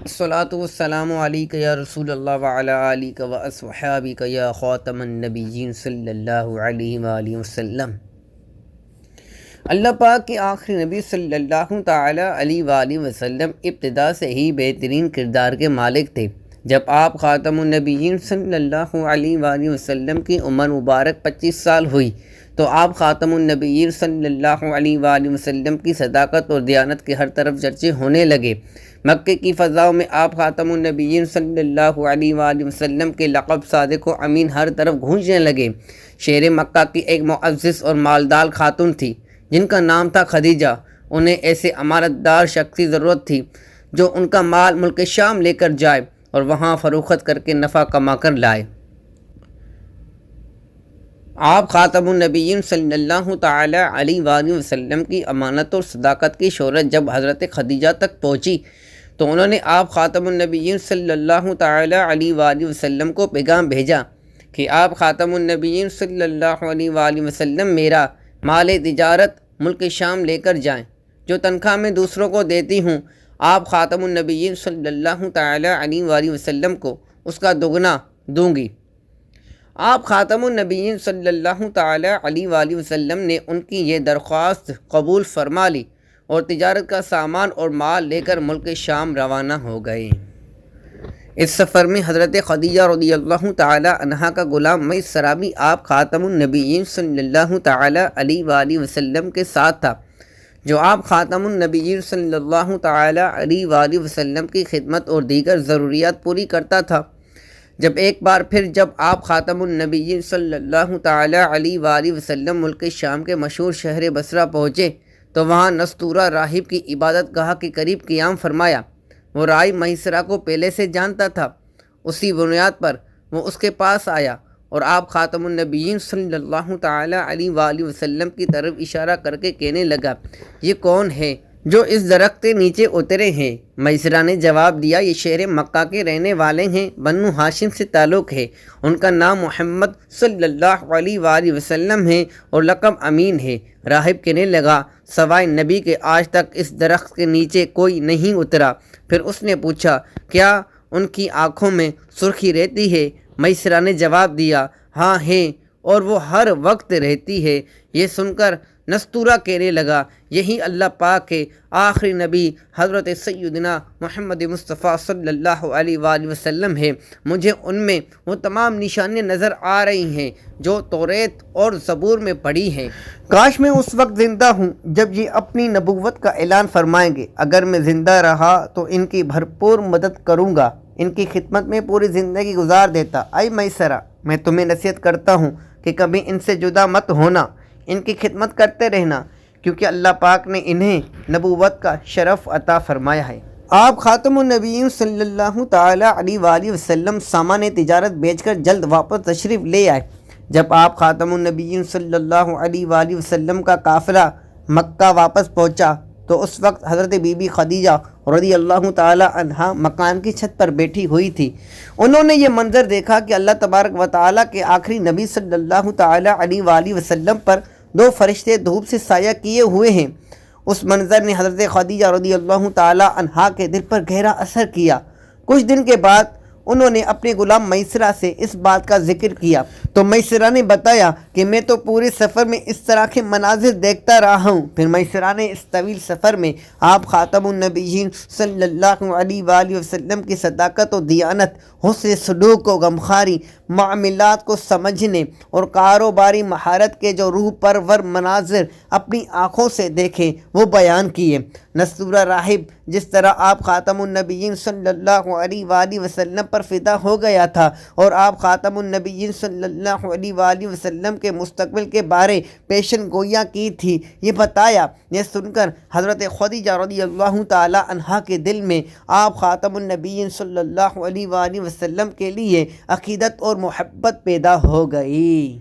الصلاۃ والسلام علیک یا رسول اللہ وعلی آلک و اصحابک یا خاتم النبیین صلی اللہ علیہ وآلہ وسلم۔ اللہ پاک کے آخری نبی صلی اللہ تعالی علیہ وآلہ وسلم ابتدا سے ہی بہترین کردار کے مالک تھے۔ جب آپ خاتم النبیین صلی اللہ علیہ وآلہ وسلم کی عمر مبارک 25 سال ہوئی تو آپ خاتم النبیین صلی اللہ علیہ وآلہ وسلم کی صداقت اور دیانت کے ہر طرف چرچے ہونے لگے۔ مکے کی فضاؤں میں آپ خاتم النبیین صلی اللہ علیہ وآلہ وسلم کے لقب صادق و امین ہر طرف گونجنے لگے۔ شہر مکہ کی ایک معزز اور مالدار خاتون تھی جن کا نام تھا خدیجہ۔ انہیں ایسے امانت دار شخص کی ضرورت تھی جو ان کا مال ملک شام لے کر جائے اور وہاں فروخت کر کے نفع کما کر لائے۔ آپ خاتم النبیین صلی اللہ تعالی علیہ وآلہ وسلم کی امانت اور صداقت کی شہرت جب حضرت خدیجہ تک پہنچی تو انہوں نے آپ خاتم النبیین صلی اللہ تعالی علیہ وآلہ وسلم کو پیغام بھیجا کہ آپ خاتم النبیین صلی اللہ علیہ وآلہ وسلم میرا مال تجارت ملک شام لے کر جائیں۔ جو تنخواہ میں دوسروں کو دیتی ہوں آپ خاتم النبیین صلی اللہ تعالی علیہ وآلہ وسلم کو اس کا دگنا دوں گی۔ آپ خاتم النبیین صلی اللہ تعالی علیہ وآلہ وسلم نے ان کی یہ درخواست قبول فرما لی اور تجارت کا سامان اور مال لے کر ملک شام روانہ ہو گئے۔ اس سفر میں حضرت خدیجہ رضی اللہ تعالی عنہا کا غلام میسرہ بھی آپ خاتم النبیین صلی اللہ تعالی علیہ وآلہ وسلم کے ساتھ تھا، جو آپ خاتم النبیین صلی اللہ تعالی علیہ وآلہ وسلم کی خدمت اور دیگر ضروریات پوری کرتا تھا۔ جب ایک بار پھر جب آپ خاتم النبیین صلی اللہ تعالی علیہ وآلہ وسلم ملک شام کے مشہور شہر بصرہ پہنچے تو وہاں نستورہ راہب کی عبادت گاہ کے قریب قیام فرمایا۔ وہ راہب میسرہ کو پہلے سے جانتا تھا، اسی بنیاد پر وہ اس کے پاس آیا اور آپ خاتم النبیین صلی اللہ تعالی علیہ وآلہ وسلم کی طرف اشارہ کر کے کہنے لگا، یہ کون ہے جو اس درخت کے نیچے اترے ہیں؟ میسرہ نے جواب دیا، یہ شہر مکہ کے رہنے والے ہیں، بنو ہاشم سے تعلق ہے، ان کا نام محمد صلی اللہ علیہ وآلہ وسلم ہے اور لقب امین ہے۔ راہب کہنے لگا، سوائے نبی کے آج تک اس درخت کے نیچے کوئی نہیں اترا۔ پھر اس نے پوچھا، کیا ان کی آنکھوں میں سرخی رہتی ہے؟ میسرہ نے جواب دیا، ہاں ہے، اور وہ ہر وقت رہتی ہے۔ یہ سن کر نستورہ کہنے لگا، یہی اللہ پاک کے آخری نبی حضرت سیدنا محمد مصطفیٰ صلی اللہ علیہ وآلہ وسلم ہے۔ مجھے ان میں وہ تمام نشانیاں نظر آ رہی ہیں جو توریت اور زبور میں پڑھی ہیں۔ کاش میں اس وقت زندہ ہوں جب یہ اپنی نبوت کا اعلان فرمائیں گے۔ اگر میں زندہ رہا تو ان کی بھرپور مدد کروں گا، ان کی خدمت میں پوری زندگی گزار دیتا۔ اے میسرہ، میں تمہیں نصیحت کرتا ہوں کہ کبھی ان سے جدا مت ہونا، ان کی خدمت کرتے رہنا، کیونکہ اللہ پاک نے انہیں نبوت کا شرف عطا فرمایا ہے۔ آپ خاتم النبیین صلی اللہ تعالی علیہ وآلہ وسلم سامان تجارت بیچ کر جلد واپس تشریف لے آئے۔ جب آپ خاتم النبیین صلی اللہ علیہ وآلہ وسلم کا قافلہ مکہ واپس پہنچا تو اس وقت حضرت بی بی خدیجہ رضی اللہ تعالی عنہا مکان کی چھت پر بیٹھی ہوئی تھی۔ انہوں نے یہ منظر دیکھا کہ اللہ تبارک و تعالیٰ کے آخری نبی صلی اللہ تعالی علیہ وآلہ وسلم پر دو فرشتے دھوپ سے سایہ کیے ہوئے ہیں۔ اس منظر نے حضرت خدیجہ رضی اللہ تعالی عنہا کے دل پر گہرا اثر کیا۔ کچھ دن کے بعد انہوں نے اپنے غلام میسرہ سے اس بات کا ذکر کیا تو میسرہ نے بتایا کہ میں تو پورے سفر میں اس طرح کے مناظر دیکھتا رہا ہوں۔ پھر میسرہ نے اس طویل سفر میں آپ خاتم النبیین صلی اللہ علیہ وآلہ وسلم کی صداقت و دیانت، حسن سلوک و غمخواری، معاملات کو سمجھنے اور کاروباری مہارت کے جو روح پرور مناظر اپنی آنکھوں سے دیکھے وہ بیان کیے۔ نستورہ راہب جس طرح آپ خاتم النبیین صلی اللہ علیہ وآلہ وسلم پر فدا ہو گیا تھا اور آپ خاتم النبیین صلی اللہ علیہ وآلہ وسلم کے مستقبل کے بارے پیشن گوئیاں کی تھی، یہ بتایا۔ یہ سن کر حضرت خدیجہ رضی اللہ تعالی عنہا کے دل میں آپ خاتم النبیین صلی اللہ علیہ وآلہ وسلم کے لیے عقیدت اور محبت پیدا ہو گئی۔